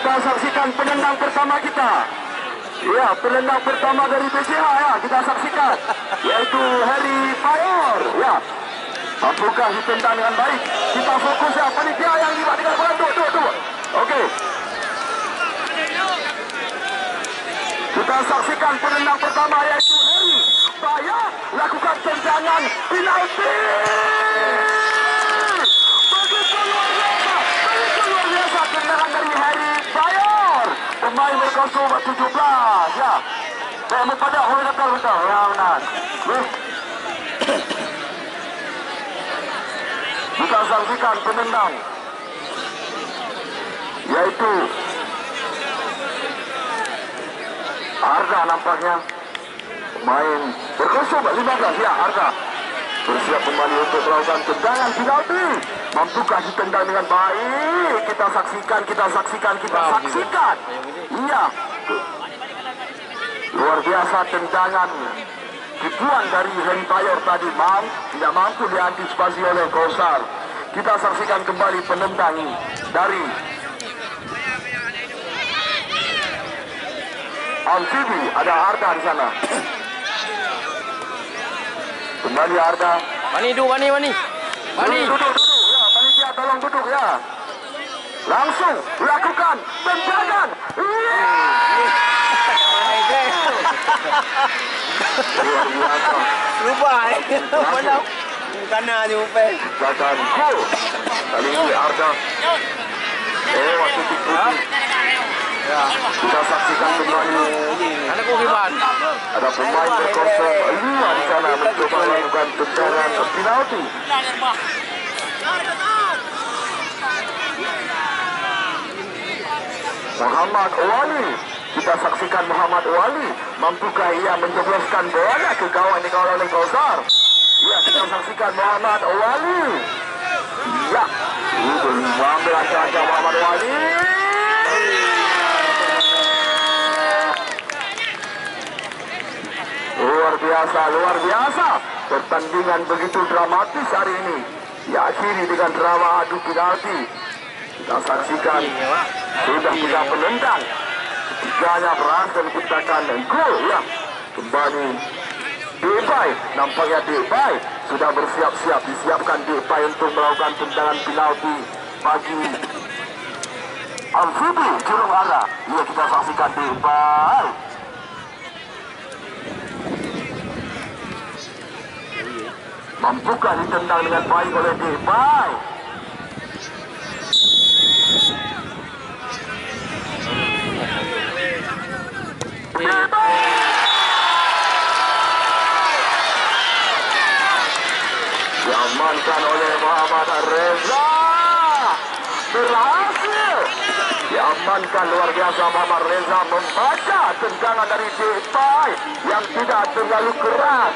kita saksikan penendang pertama kita. Ya, penendang pertama dari BCH ya, kita saksikan, yaitu Harry Payor. Ya, mampukah ditendang dengan baik? Kita fokus ya, panitia yang libat dengan bola. Oke. Kita saksikan penendang pertama yaitu Harry Payor lakukan tendangan penalti. Begitu luar biasa tendangan dari Harry Payor. Pemain berkostum 17 ya. Saya pada betul ya benar. Kita saksikan penendang yaitu Arda nampaknya. Pemain berkostum 15 ya, Arda bersiap kembali untuk melakukan tendangan penalti. Mampukah ditendang dengan baik? Kita saksikan. Iya, luar biasa tendangan dibuang dari Harry Payor tadi, tidak mampu diantisipasi oleh Kausar. Kita saksikan kembali penendang dari Amfibi, ada Arda di sana. Kembali Arda. Mani. Duduk ya, panitia tolong duduk ya. Langsung lakukan tendangan. Iya. Luar biasa. Lupa mana? Kana jupe. Gagal gol. Kali ini Arda. Waktu itu. Ya, kita saksikan kembali. Anak Uhiman. Ada pemain berkostum 5 di sana mencoba melakukan tendangan penalti. Muhammad Wali. Kita saksikan Muhammad Wali. Mampukah ia menjebloskan bola ke gawang dikawal oleh Kausar? Ya, kita saksikan Muhammad Wali. Ya, itu 15 saja Muhammad Wali. Luar biasa. Pertandingan begitu dramatis hari ini. Diakhiri dengan drama adu penalti. Kita saksikan sudah 3 penendang. Ketiganya berhasil menciptakan gol ya. Kembali Depay, nampaknya Depay sudah bersiap-siap, disiapkan Depay untuk melakukan tendangan penalti bagi Amfibi Jurung Arda. Ya, kita saksikan Depay. Mampukah ditendang dengan baik oleh Depay? Diamankan oleh Muhammad Reza. Berhasil. Diamankan luar biasa. Muhammad Reza membaca tendangan dari Depay yang tidak terlalu keras.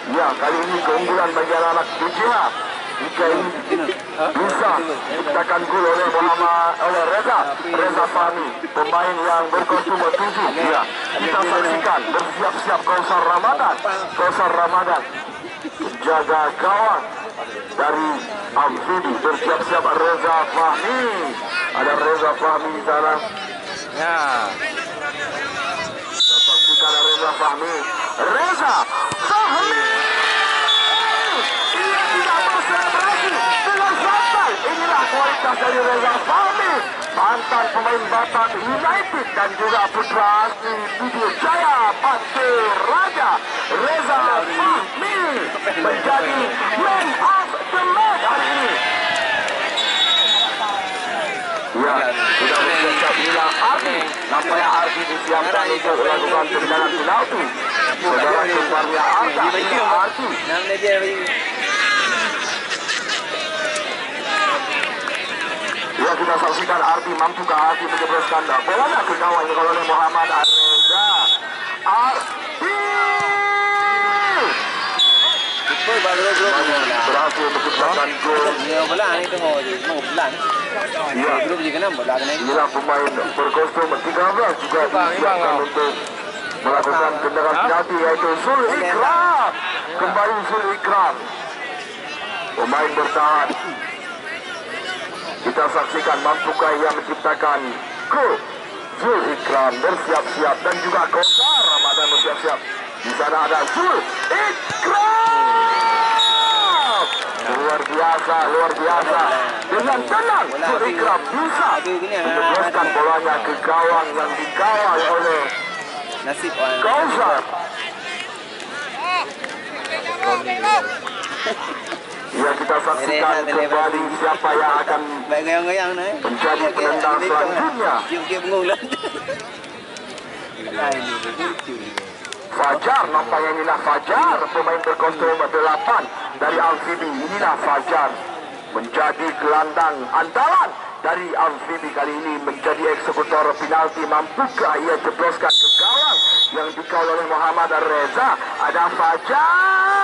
Ya, kali ini keunggulan bagi anak BCH. Jika ini bisa diciptakan gol oleh Reza Fahmi, pemain yang berkostum 7. Ya, kita saksikan bersiap-siap Kausar Ramadan jaga gawang dari Amfibi. Bersiap-siap Reza Fahmi. Ada Reza Fahmi di sana. Ya. Kita saksikan Reza Fahmi. Reza Fahmi. Ia tidak berselebrasi dengan santai. Inilah kualitas dari Reza Fahmi, mantan pemain Batam United dan juga putra asli Video Jaya Pasir Raja. Reza Fahmi menjadi man of the match hari ini. Ya, sudah bersiap inilah Ardi. Nampaknya Ardi disiapkan untuk melakukan tendangan penalti. Saudara kembarnya Arda, ini Ardi. Ya, kita saksikan Ardi. Mampukah Ardi menjebloskan bola ke gawang oleh Muhammad Reza. Ardi berhasil menciptakan gol. Ya, inilah pemain berkostum 13 juga disiapkan untuk melakukan tendangan penalti, yaitu Sul Ikram. Kembali Sul Ikram, pemain bertahan. Kita saksikan mampukah ia menciptakan Engkul, Zul Ikram bersiap-siap dan juga Kosar Ramadan bersiap-siap. Di sana ada Zul Ikram. Luar biasa, luar biasa. Dengan tenang Zul Ikram bisa menjebloskan bolanya ke gawang yang dikawal oleh Nasib Kosar. Ya, kita saksikan kembali siapa yang akan baik goyang-goyang nih. menjadi penendang selanjutnya. Cium-cium pengulan. Fajar, nampaknya inilah Fajar, pemain berkostum 8 dari Amfibi. Inilah Fajar menjadi gelandang andalan dari Amfibi kali ini, menjadi eksekutor penalti. Mampukah ia jebloskan ke gawang yang dikawal oleh Muhammad Reza? Ada Fajar.